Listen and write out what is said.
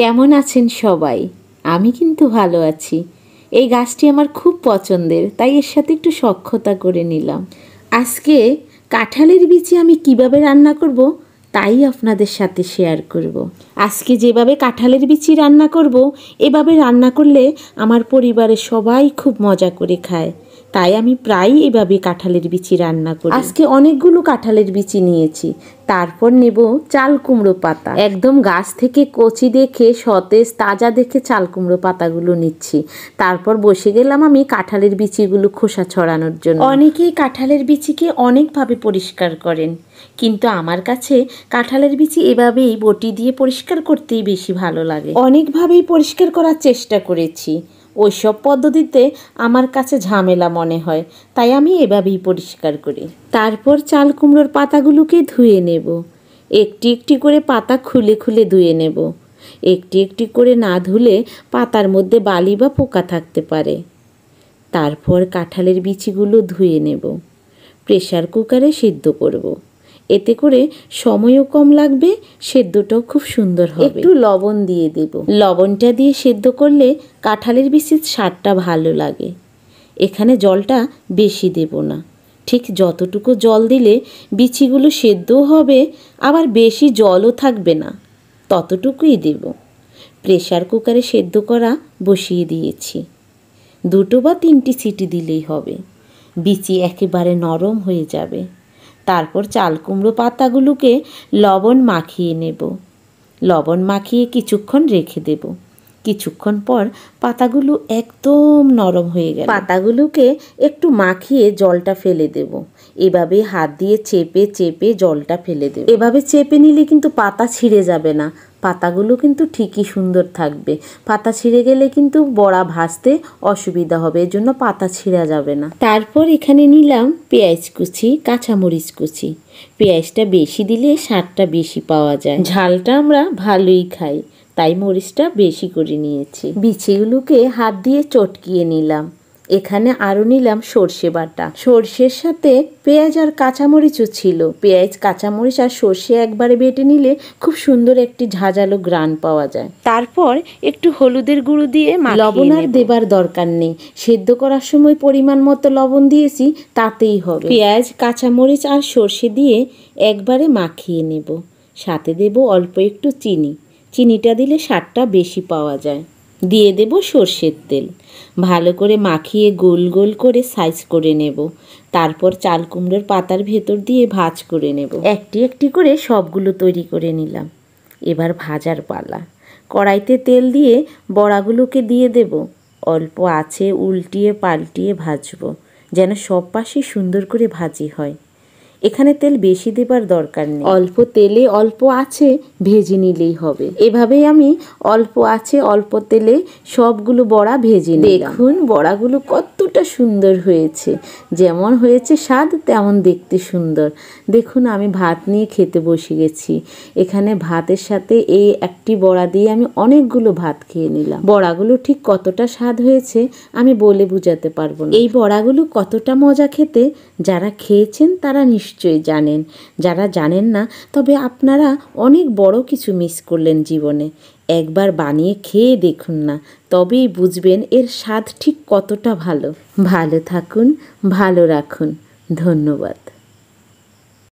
কেমন আছেন সবাই? আমি কিন্তু ভালো আছি। এই গাছটি আমার খুব পছন্দের, তাই এর সাথে একটু সখ্যতা করে নিলাম। আজকে কাঁঠালের বিচি আমি কিভাবে রান্না করব তাই আপনাদের সাথে শেয়ার করব। আজকে যেভাবে কাঁঠালের বিচি রান্না করব, এভাবে রান্না করলে আমার পরিবারের সবাই খুব মজা করে খায়। তাই আমি প্রায়ই এভাবে কাঁঠালের বিচি রান্না করি। আজকে অনেকগুলো কাঁঠালের বিচি নিয়েছি। তারপর নেব চাল কুমড়ো পাতা। একদম গাছ থেকে কচি দেখে সতেজ তাজা দেখে চাল কুমড়ো পাতাগুলো নিচ্ছি। তারপর বসে গেলাম আমি কাঁঠালের বিচিগুলো খোসা ছড়ানোর জন্য। অনেকেই কাঁঠালের বিচিকে অনেকভাবে পরিষ্কার করেন, কিন্তু আমার কাছে কাঁঠালের বিচি এভাবেই বটি দিয়ে পরিষ্কার করতেই বেশি ভালো লাগে। অনেকভাবেই পরিষ্কার করার চেষ্টা করেছি, ওইসব পদ্ধতিতে আমার কাছে ঝামেলা মনে হয়, তাই আমি এভাবেই পরিষ্কার করি। তারপর চাল কুমড়োর পাতাগুলোকে ধুয়ে নেব। একটি একটি করে পাতা খুলে খুলে ধুয়ে নেব। একটি একটি করে না ধুলে পাতার মধ্যে বালি বা পোকা থাকতে পারে। তারপর কাঁঠালের বিচিগুলো ধুয়ে নেব। প্রেসার কুকারে সিদ্ধ করব। এতে করে সময়ও কম লাগবে, সেদ্ধটাও খুব সুন্দর হবে। একটু লবণ দিয়ে দেব। লবণটা দিয়ে সেদ্ধ করলে কাঁঠালের বিচির স্বাদটা ভালো লাগে। এখানে জলটা বেশি দেব না, ঠিক যতটুকু জল দিলে বিচিগুলো সেদ্ধও হবে, আবার বেশি জলও থাকবে না, ততটুকুই দেব। প্রেসার কুকারে সেদ্ধ করা বসিয়ে দিয়েছি। 2 বা 3টি সিটি দিলেই হবে, বিচি একেবারে নরম হয়ে যাবে। তারপর চাল কুমড়ো পাতাগুলোকে লবণ মাখিয়ে নেব। লবণ মাখিয়ে কিছুক্ষণ রেখে দেব। কিছুক্ষণ পর পাতাগুলো একদম নরম হয়ে গেল। পাতাগুলোকে একটু মাখিয়ে জলটা ফেলে দেব। এভাবে হাত দিয়ে চেপে চেপে জলটা ফেলে দেব। এভাবে চেপে নিলে কিন্তু পাতা ছিঁড়ে যাবে না, পাতাগুলো কিন্তু ঠিকই সুন্দর থাকবে। পাতা ছিঁড়ে গেলে কিন্তু বড়া ভাজতে অসুবিধা হবে, এর জন্য পাতা ছিঁড়া যাবে না। তারপর এখানে নিলাম পেঁয়াজ কুচি, কাঁচামরিচ কুচি। পেঁয়াজটা বেশি দিলে স্বাদটা বেশি পাওয়া যায়। ঝালটা আমরা ভালোই খাই, তাই মরিচটা বেশি করে নিয়েছি। বিচিগুলোকে হাত দিয়ে চটকিয়ে নিলাম। এখানে আরও নিলাম সর্ষে বাটা। সর্ষের সাথে পেঁয়াজ আর কাঁচামরিচও ছিল। পেঁয়াজ, কাঁচামরিচ আর সর্ষে একবারে বেটে নিলে খুব সুন্দর একটি ঝাঁঝালো ঘ্রাণ পাওয়া যায়। তারপর একটু হলুদের গুঁড়ো দিয়ে লবণ আর দেবার দরকার নেই, সেদ্ধ করার সময় পরিমাণ মতো লবণ দিয়েছি, তাতেই হবে। পেঁয়াজ, কাঁচামরিচ আর সর্ষে দিয়ে একবারে মাখিয়ে নেব। সাথে দেব অল্প একটু চিনি। চিনিটা দিলে স্বাদটা বেশি পাওয়া যায়। দিয়ে দেব সর্ষের তেল। ভালো করে মাখিয়ে গোল গোল করে সাইজ করে নেব। তারপর চাল কুমড়োর পাতার ভেতর দিয়ে ভাজ করে নেব। একটি একটি করে সবগুলো তৈরি করে নিলাম। এবার ভাজার পালা। কড়াইতে তেল দিয়ে বড়াগুলোকে দিয়ে দেব। অল্প আঁচে উল্টিয়ে পাল্টিয়ে ভাজবো, যেন সব পাশে সুন্দর করে ভাজি হয়। এখানে তেল বেশি দেবার দরকার নেই, অল্প তেলে অল্প আঁচে ভেজে নিলেই হবে। এভাবেই আমি অল্প আঁচে অল্প তেলে সবগুলো বড়া ভেজে নিলাম। দেখুন বড়াগুলো কতটা সুন্দর হয়েছে, যেমন হয়েছে স্বাদ তেমন দেখতে সুন্দর। দেখুন আমি ভাত নিয়ে খেতে বসে গেছি। এখানে ভাতের সাথে এই একটি বড়া দিয়ে আমি অনেকগুলো ভাত খেয়ে নিলাম। বড়াগুলো ঠিক কতটা স্বাদ হয়েছে আমি বলে বোঝাতে পারবো না। এই বড়াগুলো কতটা মজা খেতে, যারা খেয়েছেন তারা নিশ্চয়ই জানেন। যারা জানেন না, তবে আপনারা অনেক বড় কিছু মিস করলেন জীবনে। একবার বানিয়ে খেয়ে দেখুন না, তবেই বুঝবেন এর স্বাদ ঠিক কতটা ভালো। ভালো থাকুন, ভালো রাখুন। ধন্যবাদ।